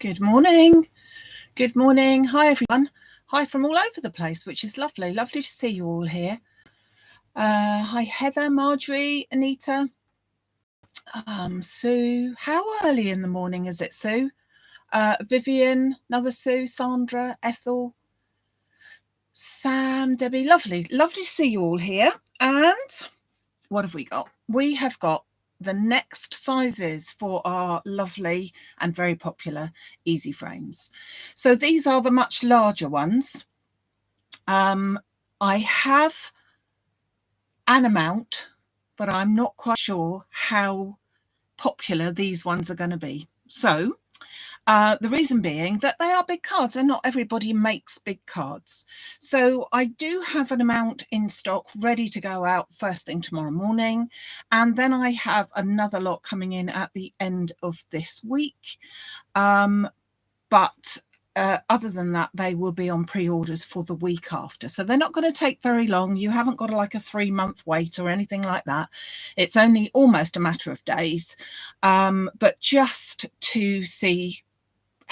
Good morning. Good morning. Hi, everyone. Hi from all over the place, which is lovely. Lovely to see you all here. Hi, Heather, Marjorie, Anita, Sue. How early in the morning is it, Sue? Vivian, another Sue, Sandra, Ethel, Sam, Debbie. Lovely. Lovely to see you all here. And what have we got? We have got the next sizes for our lovely and very popular easy frames. So these are the much larger ones. I have an amount, but I'm not quite sure how popular these ones are going to be. So the reason being that they are big cards and not everybody makes big cards. So I do have an amount in stock ready to go out first thing tomorrow morning. And then I have another lot coming in at the end of this week. But other than that, they will be on pre-orders for the week after. So they're not going to take very long. You haven't got like a 3-month wait or anything like that. It's only almost a matter of days. But just to see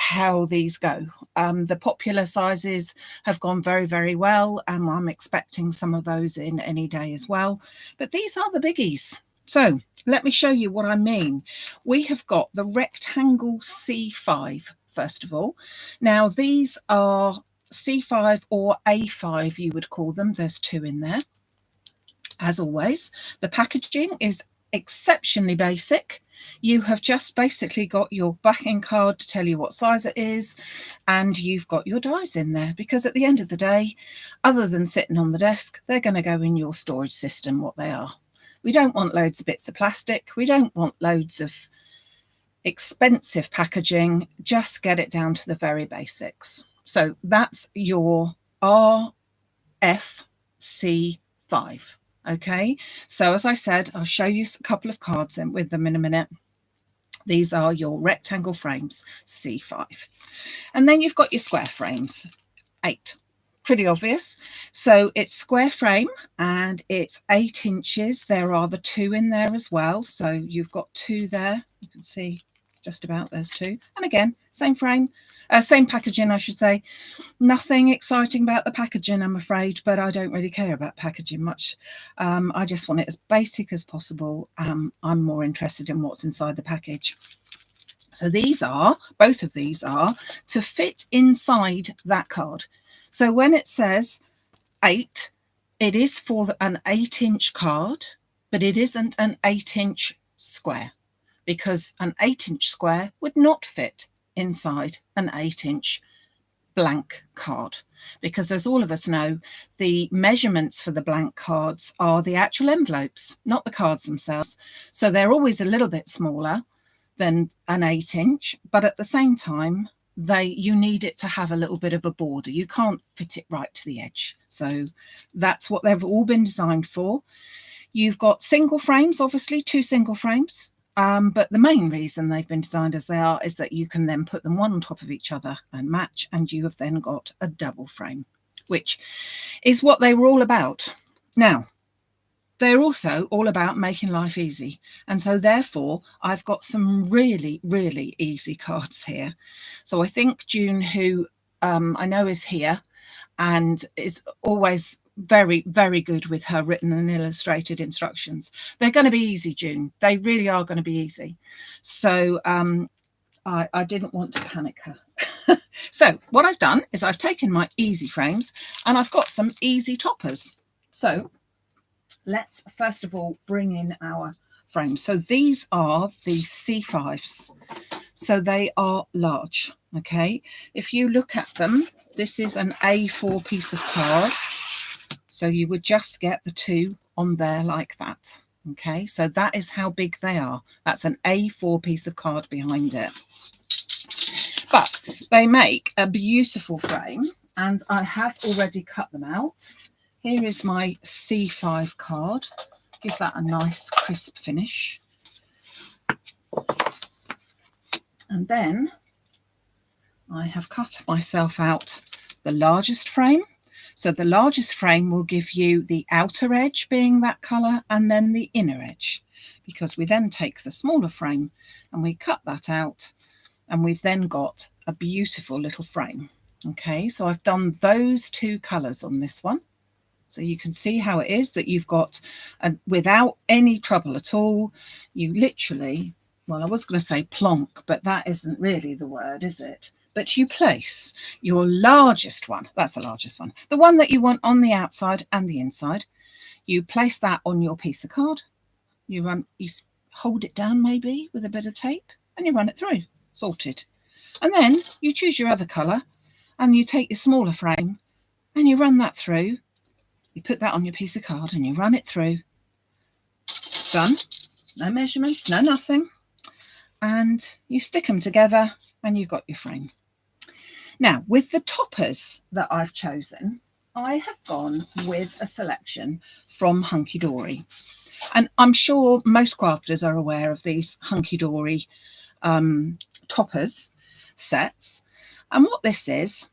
how these go. The popular sizes have gone very, very well, and I'm expecting some of those in any day as well. But these are the biggies. So let me show you what I mean. We have got the rectangle C5, first of all. Now, these are C5 or A5, you would call them. There's 2 in there. As always, the packaging is exceptionally basic. You have just basically got your backing card to tell you what size it is, and you've got your dies in there, because at the end of the day, other than sitting on the desk, they're going to go in your storage system, what they are. We don't want loads of bits of plastic. We don't want loads of expensive packaging. Just get it down to the very basics. So that's your RFC5. Okay, so as I said, I'll show you a couple of cards in with them in a minute. These are your rectangle frames, C5. And then you've got your square frames, 8. Pretty obvious. So it's square frame and it's 8 inches. There are the 2 in there as well. So you've got 2 there. You can see just about there's 2. And again, same frame. Same packaging, I should say. Nothing exciting about the packaging, I'm afraid, but I don't really care about packaging much. I just want it as basic as possible. I'm more interested in what's inside the package. So these are, both of these are, to fit inside that card. So when it says 8, it is for an 8-inch card, but it isn't an 8-inch square, because an 8-inch square would not fit inside an 8-inch blank card, because as all of us know, the measurements for the blank cards are the actual envelopes, not the cards themselves. So they're always a little bit smaller than an 8-inch, but at the same time, you need it to have a little bit of a border. You can't fit it right to the edge. So that's what they've all been designed for. You've got single frames, obviously 2 single frames. But the main reason they've been designed as they are is that you can then put them one on top of each other and match, and you have then got a double frame, which is what they were all about. Now, they're also all about making life easy. And so therefore, I've got some really, really easy cards here. So I think June, who I know is here and is always very, very good with her written and illustrated instructions. They're going to be easy, June. They really are going to be easy. So I didn't want to panic her. So what I've done is I've taken my easy frames and I've got some easy toppers. So let's first of all bring in our frames. So these are the C5s. So they are large. Okay. If you look at them, this is an A4 piece of card. So you would just get the 2 on there like that. Okay, so that is how big they are. That's an A4 piece of card behind it. But they make a beautiful frame, and I have already cut them out. Here is my C5 card. Give that a nice crisp finish. And then I have cut myself out the largest frame. So the largest frame will give you the outer edge being that colour and then the inner edge, because we then take the smaller frame and we cut that out and we've then got a beautiful little frame. Okay, so I've done those two colours on this one. So you can see how it is that you've got, without any trouble at all, you literally, well, I was going to say plonk, but that isn't really the word, is it? But you place your largest one, that's the largest one, the one that you want on the outside and the inside. You place that on your piece of card. You hold it down maybe with a bit of tape and you run it through, sorted. And then you choose your other colour and you take your smaller frame and you run that through. You put that on your piece of card and you run it through. Done. No measurements, no nothing. And you stick them together and you've got your frame. Now, with the toppers that I've chosen, I have gone with a selection from Hunky Dory. And I'm sure most crafters are aware of these Hunky Dory toppers sets. And what this is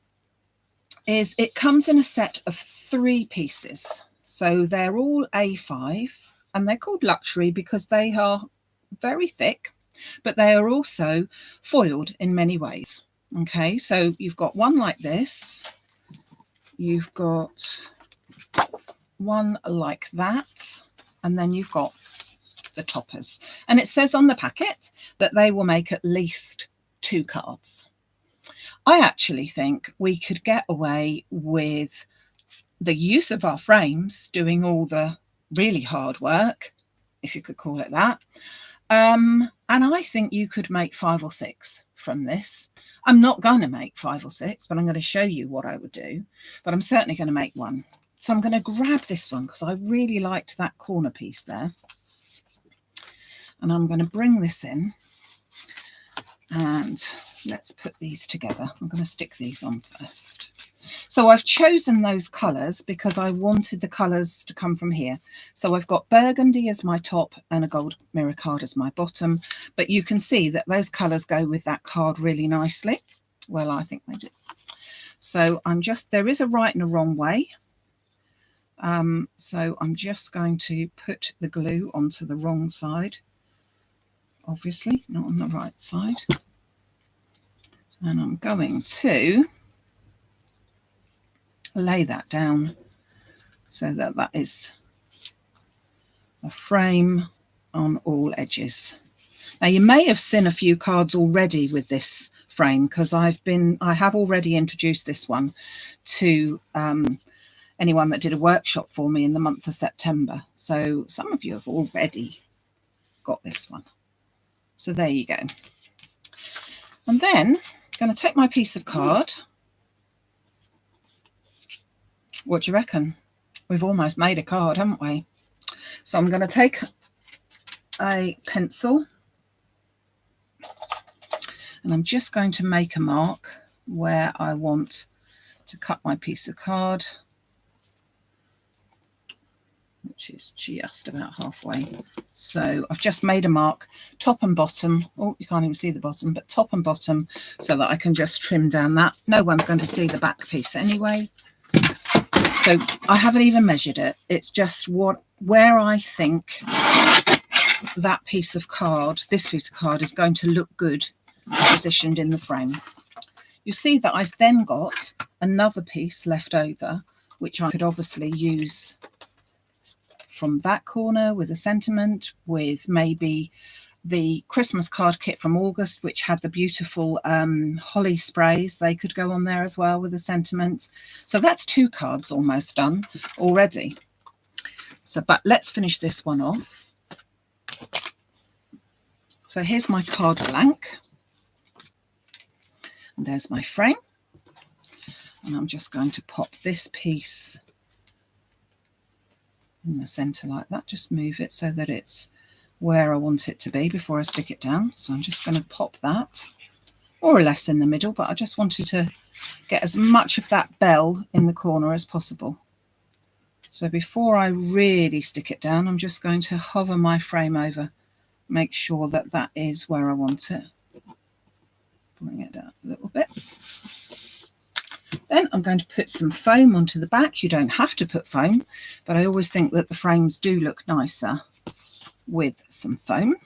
it comes in a set of 3 pieces. So they're all A5 and they're called luxury because they are very thick, but they are also foiled in many ways. Okay, so you've got one like this, you've got one like that, and then you've got the toppers. And it says on the packet that they will make at least 2 cards. I actually think we could get away with the use of our frames doing all the really hard work, if you could call it that. And I think you could make 5 or 6 from this. I'm not going to make 5 or 6, but I'm going to show you what I would do. But I'm certainly going to make one. So I'm going to grab this one because I really liked that corner piece there. And I'm going to bring this in. And let's put these together. I'm going to stick these on first. So I've chosen those colours because I wanted the colours to come from here. So I've got burgundy as my top and a gold mirror card as my bottom. But you can see that those colours go with that card really nicely. Well, I think they do. So there is a right and a wrong way. So I'm just going to put the glue onto the wrong side. Obviously, not on the right side. And I'm going to lay that down so that that is a frame on all edges. Now you may have seen a few cards already with this frame because I have already introduced this one to anyone that did a workshop for me in the month of September. So some of you have already got this one. So there you go. And then I'm going to take my piece of card. What do you reckon? We've almost made a card, haven't we? So I'm going to take a pencil and I'm just going to make a mark where I want to cut my piece of card, which is just about halfway. So I've just made a mark, top and bottom. Oh, you can't even see the bottom, but top and bottom, so that I can just trim down that. No one's going to see the back piece anyway. So I haven't even measured it. It's just where I think that piece of card, this piece of card, is going to look good positioned in the frame. You see that I've then got another piece left over, which I could obviously use from that corner with a sentiment, with maybe the Christmas card kit from August, which had the beautiful holly sprays. They could go on there as well with a sentiment. So that's 2 cards almost done already. So, but let's finish this one off. So here's my card blank. And there's my frame. And I'm just going to pop this piece in the center like that. Just move it so that it's where I want it to be before I stick it down. So I'm just going to pop that more or less in the middle, but I just wanted to get as much of that bell in the corner as possible. So before I really stick it down, I'm just going to hover my frame over, make sure that that is where I want it. Bring it down a little bit. Then I'm going to put some foam onto the back. You don't have to put foam, but I always think that the frames do look nicer with some foam.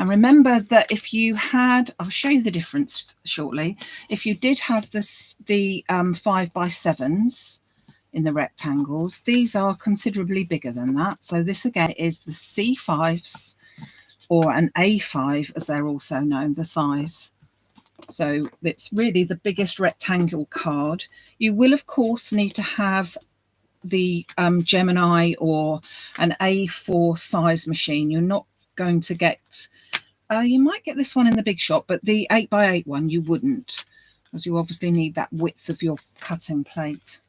And remember that if you had, I'll show you the difference shortly. If you did have this, the 5x7s in the rectangles, these are considerably bigger than that. So this again is the C5s, or an A5 as they're also known, the size. So it's really the biggest rectangle card. You will of course need to have the Gemini or an A4 size machine. You're not going to get, you might get this one in the big shop, but the 8x8 one you wouldn't, because you obviously need that width of your cutting plate.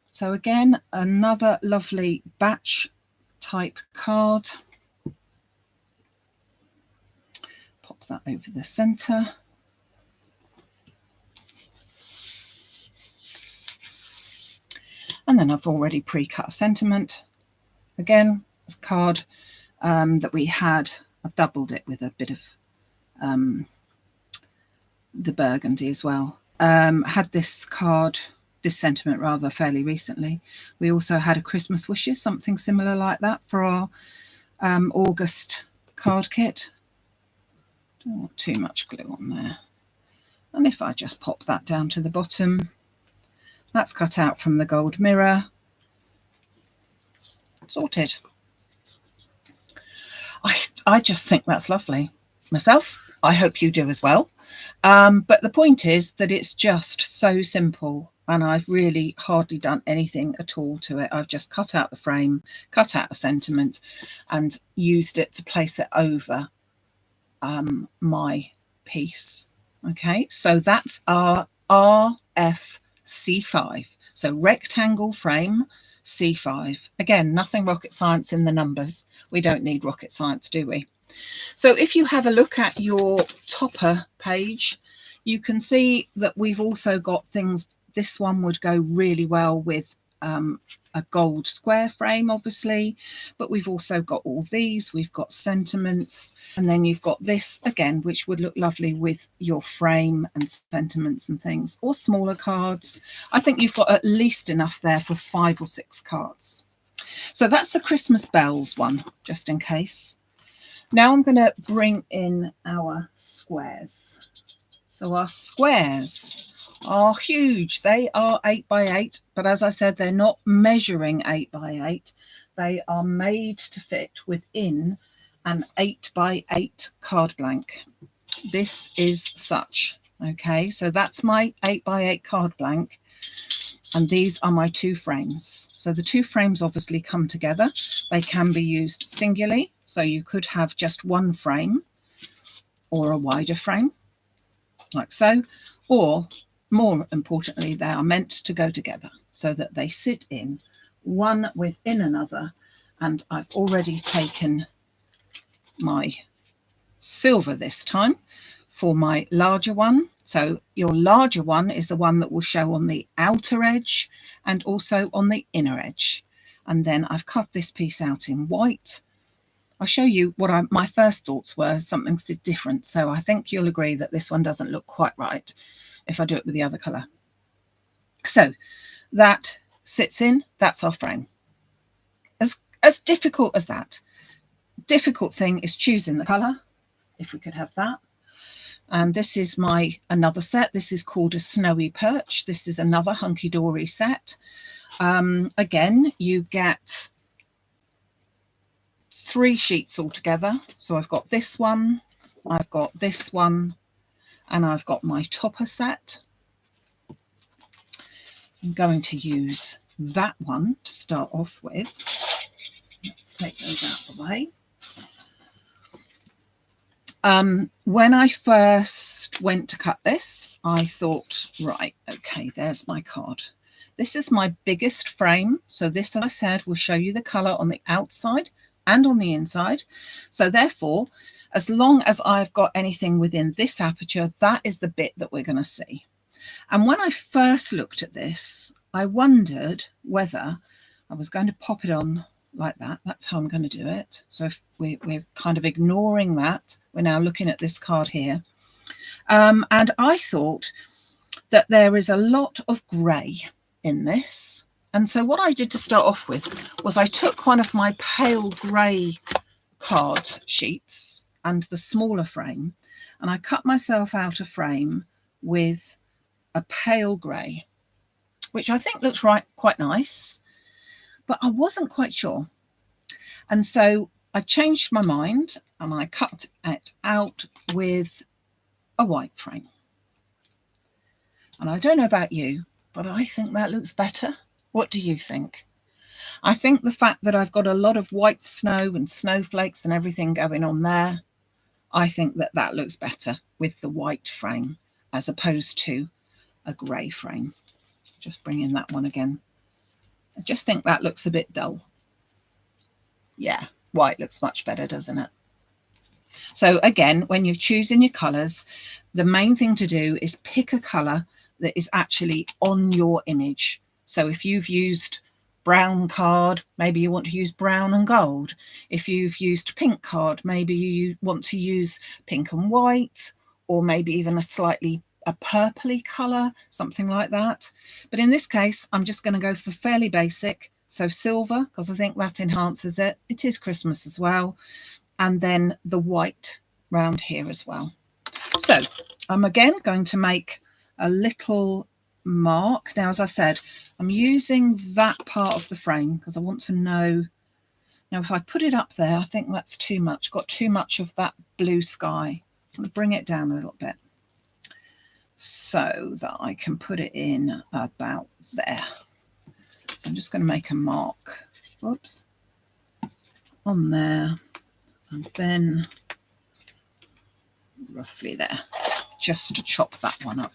So again, another lovely batch type card. Pop that over the center. And then I've already pre-cut a sentiment. Again, it's a card that we had. I've doubled it with a bit of the burgundy as well. Had this card, this sentiment rather, fairly recently. We also had a Christmas wishes, something similar like that for our August card kit. Don't want too much glue on there. And if I just pop that down to the bottom, that's cut out from the gold mirror. Sorted. I just think that's lovely myself. I hope you do as well. But the point is that it's just so simple, and I've really hardly done anything at all to it. I've just cut out the frame, cut out a sentiment, and used it to place it over my piece. Okay, so that's our RFC5. So rectangle frame C5. Again, nothing rocket science in the numbers. We don't need rocket science, do we? So if you have a look at your topper page, you can see that we've also got things. This one would go really well with a gold square frame, obviously, but we've also got all these. We've got sentiments, and then you've got this again, which would look lovely with your frame and sentiments and things, or smaller cards. I think you've got at least enough there for 5 or 6 cards. So that's the Christmas bells one, just in case. Now I'm going to bring in our squares. So our squares are huge. They are 8x8, but as I said, they're not measuring 8x8. They are made to fit within an 8x8 card blank. This is such. Okay, so that's my 8x8 card blank, and these are my 2 frames. So the 2 frames obviously come together. They can be used singularly, so you could have just one frame or a wider frame, like so, or more importantly, they are meant to go together so that they sit in one within another. And I've already taken my silver this time for my larger one. So your larger one is the one that will show on the outer edge and also on the inner edge. And then I've cut this piece out in white. I'll show you what my first thoughts were, something different. So I think you'll agree that this one doesn't look quite right if I do it with the other colour. So that sits in, that's our frame. As difficult as that. Difficult thing is choosing the colour, if we could have that. And this is my another set. This is called a Snowy Perch. This is another hunky-dory set. Again, you get 3 sheets altogether. So I've got this one, I've got this one, and I've got my topper set. I'm going to use that one to start off with. Let's take those out of the way. When I first went to cut this, I thought, right, okay, there's my card. This is my biggest frame. So this, as I said, will show you the colour on the outside and on the inside. So therefore, as long as I've got anything within this aperture, that is the bit that we're going to see. And when I first looked at this, I wondered whether I was going to pop it on like that. That's how I'm going to do it. So if we're kind of ignoring that, we're now looking at this card here. And I thought that there is a lot of grey in this. And so what I did to start off with was I took one of my pale grey card sheets and the smaller frame, and I cut myself out a frame with a pale grey, which I think looks quite nice, but I wasn't quite sure. And so I changed my mind and I cut it out with a white frame. And I don't know about you, but I think that looks better. What do you think? I think the fact that I've got a lot of white snow and snowflakes and everything going on there, I think that that looks better with the white frame as opposed to a grey frame. Just bring in that one again. I just think that looks a bit dull. Yeah, white looks much better, doesn't it? So again, when you're choosing your colours, the main thing to do is pick a colour that is actually on your image. So if you've used brown card, maybe you want to use brown and gold. If you've used pink card, maybe you want to use pink and white, or maybe even a purpley colour, something like that. But in this case, I'm just going to go for fairly basic. So silver, because I think that enhances it. It is Christmas as well. And then the white round here as well. So I'm again going to make a little mark. Now, as I said, I'm using that part of the frame because I want to know. Now, if I put it up there, I think that's too much. Got too much of that blue sky. I'm going to bring it down a little bit so that I can put it in about there. So I'm just going to make a mark. Whoops. On there. And then roughly there, just to chop that one up.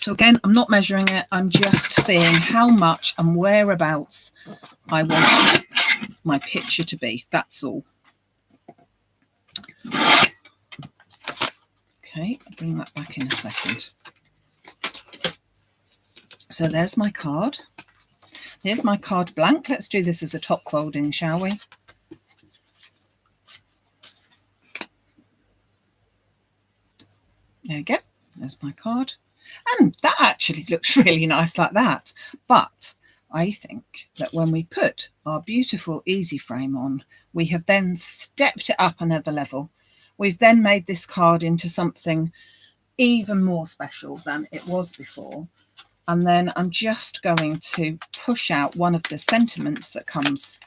So again, I'm not measuring it. I'm just seeing how much and whereabouts I want my picture to be. That's all. Okay, I'll bring that back in a second. So there's my card. Here's my card blank. Let's do this as a top folding, shall we? There we go. There's my card. And that actually looks really nice like that. But I think that when we put our beautiful easy frame on, we have then stepped it up another level. We've then made this card into something even more special than it was before. And then I'm just going to push out one of the sentiments that comes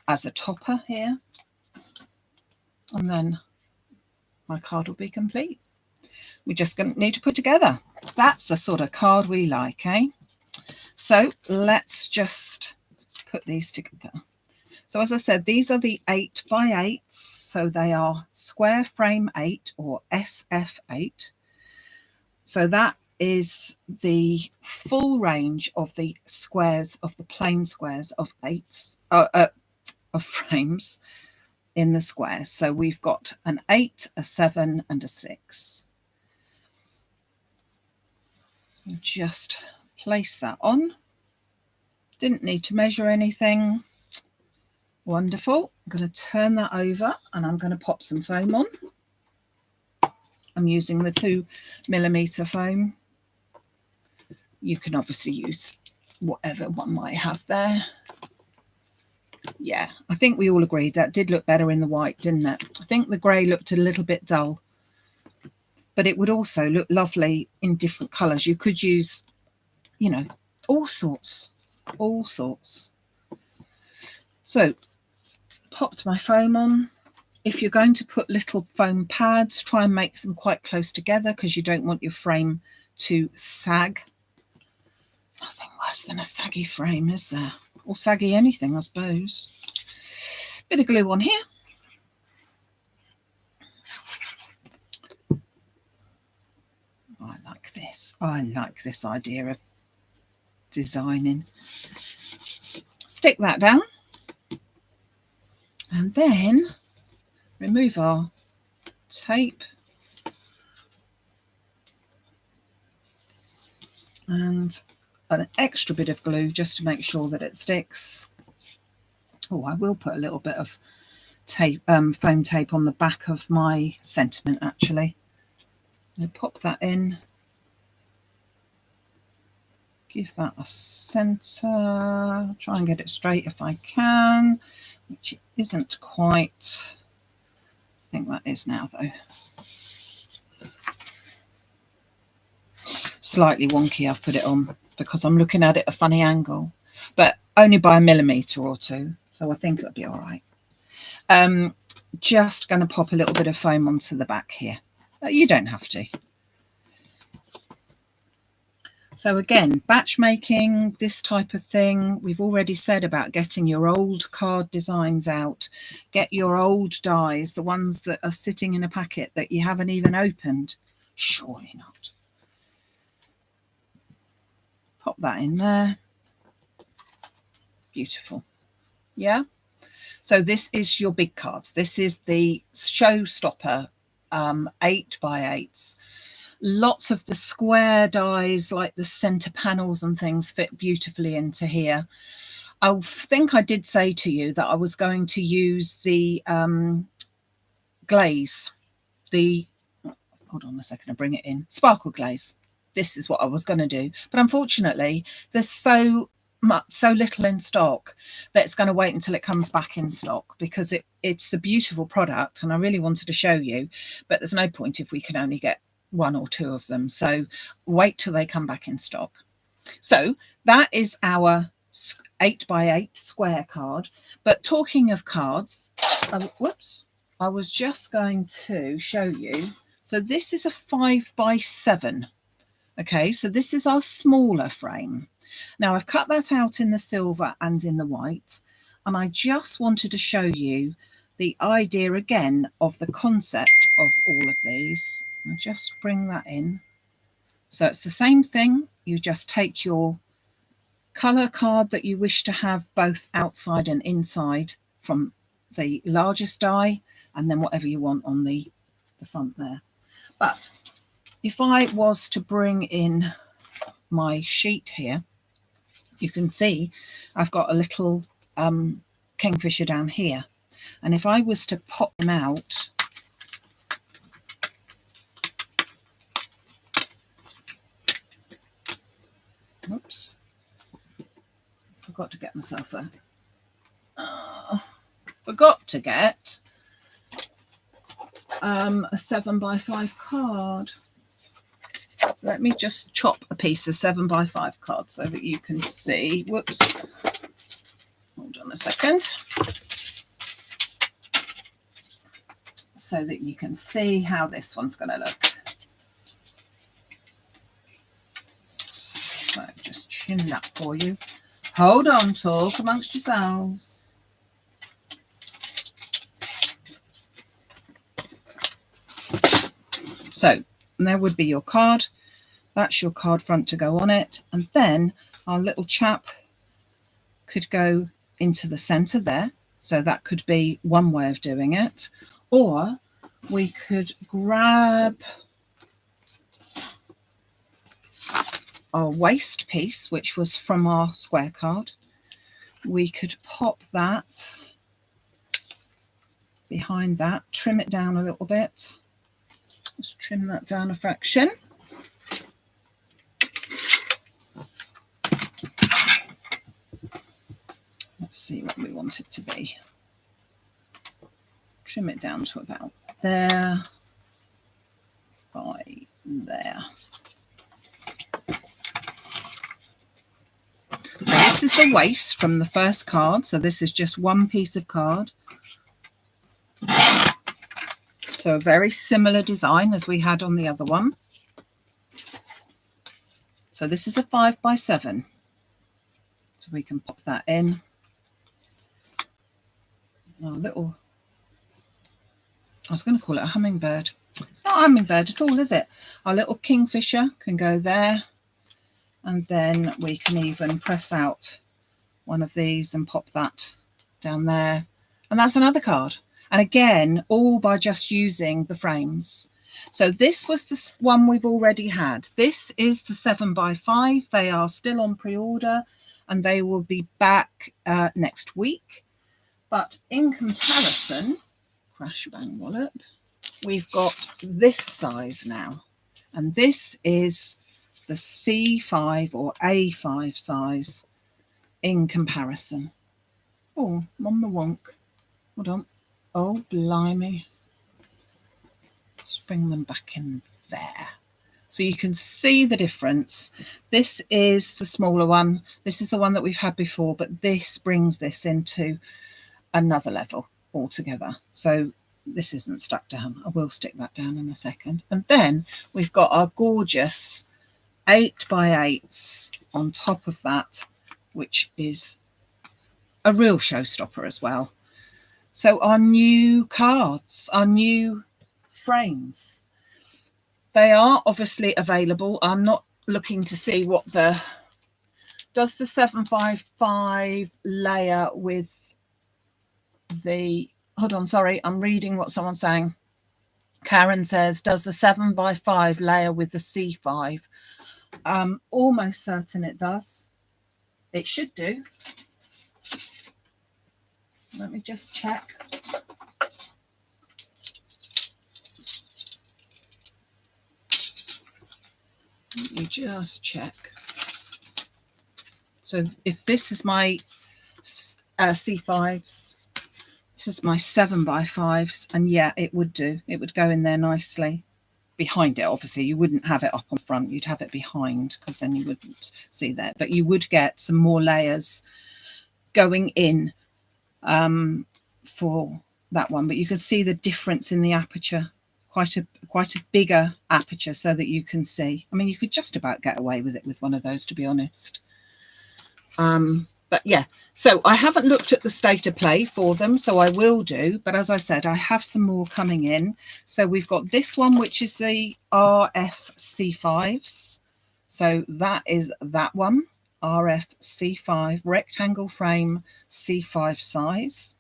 as a topper here. And then my card will be complete. We're just going to need to put together. That's the sort of card we like, eh? So let's just put these together. So as I said, these are the 8x8s. So they are square frame 8 or SF8. So that is the full range of the squares, of the plain squares of of frames in the squares. So we've got an 8, a 7 and a 6. Just place that on. Didn't need to measure anything. Wonderful. I'm going to turn that over and I'm going to pop some foam on. I'm using the 2mm foam. You can obviously use whatever one might have there. Yeah, I think we all agreed that did look better in the white, didn't it? I think the grey looked a little bit dull, but it would also look lovely in different colours. You could use, you know, all sorts. So, popped my foam on. If you're going to put little foam pads, try and make them quite close together because you don't want your frame to sag. Nothing worse than a saggy frame, is there? Or saggy anything, I suppose. Bit of glue on here. I like this. I like this idea of designing. Stick that down. And then remove our tape. And an extra bit of glue just to make sure that it sticks. Oh, I will put a little bit of tape, foam tape on the back of my sentiment actually. I'll pop that in. Give that a centre. Try and get it straight if I can, which it isn't quite. I think that is now though. Slightly wonky I've put it on because I'm looking at it at a funny angle, but only by a millimetre or two, so I think it'll be all right. Just going to pop a little bit of foam onto the back here. You don't have to. So again, batch making, this type of thing, we've already said about getting your old card designs out. Get your old dies, the ones that are sitting in a packet that you haven't even opened. Surely not. Pop that in there. Beautiful. Yeah. So this is your big cards. This is the showstopper 8x8s. Lots of the square dies, like the center panels and things, fit beautifully into here. I think I did say to you that I was going to use the glaze, hold on a second, I'll bring it in, sparkle glaze. This is what I was going to do, but unfortunately there's so little in stock that it's going to wait until it comes back in stock, because it's a beautiful product and I really wanted to show you, but there's no point if we can only get 1 or 2 of them. So wait till they come back in stock. So that is our 8x8 square card. But talking of cards, whoops, I was just going to show you. So this is a 5x7. Okay, so this is our smaller frame. Now I've cut that out in the silver and in the white, and I just wanted to show you the idea again of the concept of all of these. I'll just bring that in. So it's the same thing. You just take your colour card that you wish to have both outside and inside from the largest die, and then whatever you want on the front there. But if I was to bring in my sheet here, you can see I've got a little kingfisher down here. And if I was to pop them out, oops, forgot to get myself a, forgot to get a 7x5 card. Let me just chop a piece of 7x5 card so that you can see. Whoops. Hold on a second. So that you can see how this one's going to look. So just trim that for you. Hold on, talk amongst yourselves. So there would be your card. That's your card front to go on it. And then our little chap could go into the center there. So that could be one way of doing it. Or we could grab our waist piece, which was from our square card. We could pop that behind that, trim it down a little bit. Just trim that down a fraction. Let's see what we want it to be. Trim it down to about there by there. So this is the waist from the first card. So this is just one piece of card. So a very similar design as we had on the other one. So this is a 5x7. So we can pop that in. Our little, I was going to call it a hummingbird. It's not a hummingbird at all, is it? Our little kingfisher can go there. And then we can even press out one of these and pop that down there. And that's another card. And again, all by just using the frames. So this was the one we've already had. This is the 7x5. They are still on pre-order and they will be back next week. But in comparison, crash bang wallop, we've got this size now. And this is the C5 or A5 size in comparison. Oh, I'm on the wonk. Hold on. Oh, blimey. Just bring them back in there. So you can see the difference. This is the smaller one. This is the one that we've had before, but this brings this into another level altogether. So this isn't stuck down. I will stick that down in a second. And then we've got our gorgeous 8x8s on top of that, which is a real showstopper as well. So our new cards, our new frames, they are obviously available. I'm not looking to see what does the 7x5 layer with the, hold on, sorry, I'm reading what someone's saying. Karen says, does the 7x5 layer with the C5? Almost certain it does. It should do. Let me just check. Let me just check. So if this is my C5s, this is my 7x5s, and yeah, it would do. It would go in there nicely. Behind it, obviously, you wouldn't have it up on front. You'd have it behind, because then you wouldn't see that. But you would get some more layers going in for that one. But you can see the difference in the aperture. Quite a bigger aperture, so that you can see. I mean, you could just about get away with it with one of those, to be honest. But yeah, so I haven't looked at the state of play for them, so I will do. But as I said, I have some more coming in. So we've got this one, which is the RFC5s. So that is that one, RFC5, rectangle frame, C5 size.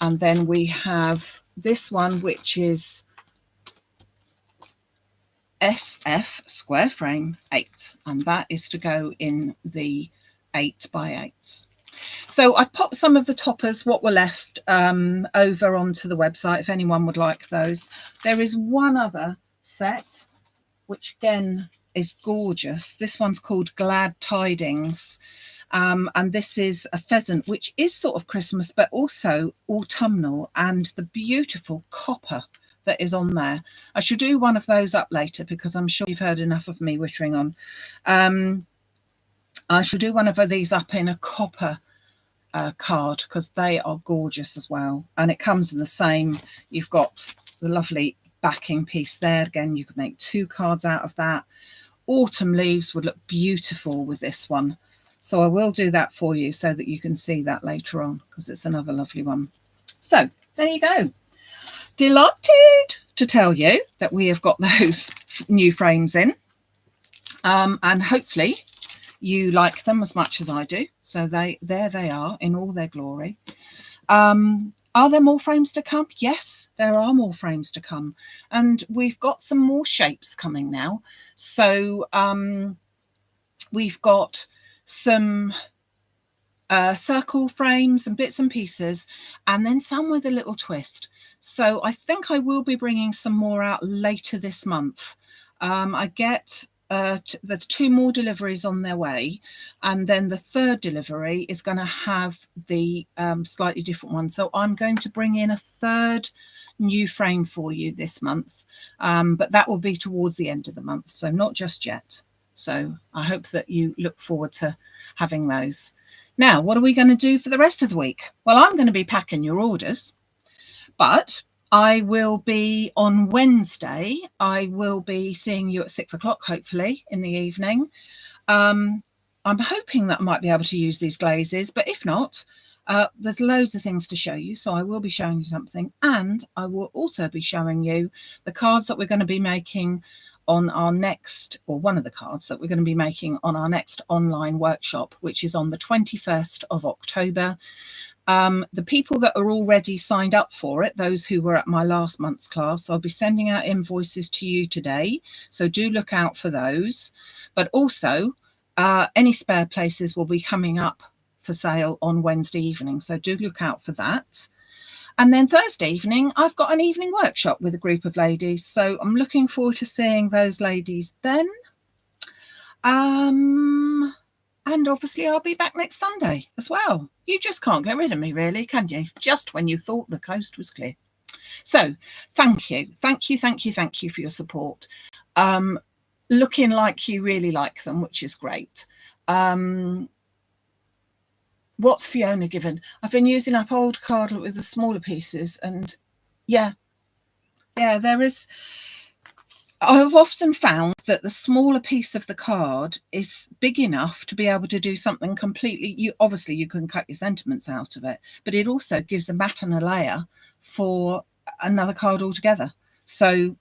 And then we have this one, which is SF square frame 8, and that is to go in the 8x8s. So I've popped some of the toppers, what were left, over onto the website if anyone would like those. There is one other set, which again is gorgeous. This one's called Glad Tidings. And this is a pheasant, which is sort of Christmas, but also autumnal, and the beautiful copper that is on there. I should do one of those up later, because I'm sure you've heard enough of me wittering on. I should do one of these up in a copper card, because they are gorgeous as well. And it comes in the same, you've got the lovely backing piece there. Again, you could make 2 cards out of that. Autumn leaves would look beautiful with this one. So I will do that for you so that you can see that later on, because it's another lovely one. So there you go. Delighted to tell you that we have got those new frames in. And hopefully you like them as much as I do. So there they are in all their glory. Are there more frames to come? Yes, there are more frames to come. And we've got some more shapes coming now. So we've got some circle frames and bits and pieces, and then some with a little twist. So I think I will be bringing some more out later this month. I get there's 2 more deliveries on their way, and then the 3rd delivery is going to have the slightly different one. So I'm going to bring in a 3rd new frame for you this month, but that will be towards the end of the month, so not just yet. So I hope that you look forward to having those. Now, what are we going to do for the rest of the week? Well, I'm going to be packing your orders, but I will be on Wednesday. I will be seeing you at 6 o'clock, hopefully, in the evening. I'm hoping that I might be able to use these glazes, but if not, there's loads of things to show you. So I will be showing you something, and I will also be showing you the cards that we're going to be making on our next, or one of the cards that we're going to be making on our next online workshop, which is on the 21st of October. The people that are already signed up for it, those who were at my last month's class, I'll be sending out invoices to you today. So do look out for those. But also, any spare places will be coming up for sale on Wednesday evening. So do look out for that. And then Thursday evening, I've got an evening workshop with a group of ladies. So I'm looking forward to seeing those ladies then. And obviously I'll be back next Sunday as well. You just can't get rid of me, really, can you? Just when you thought the coast was clear. So thank you for your support. Looking like you really like them, which is great. What's Fiona given? I've been using up old card with the smaller pieces, and yeah, there is. I've often found that the smaller piece of the card is big enough to be able to do something completely. Obviously you can cut your sentiments out of it, but it also gives a mat and a layer for another card altogether. So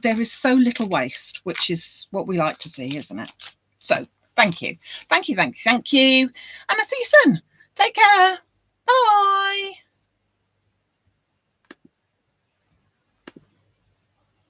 there is so little waste, which is what we like to see, isn't it? So thank you. And I'll see you soon. Take care. Bye.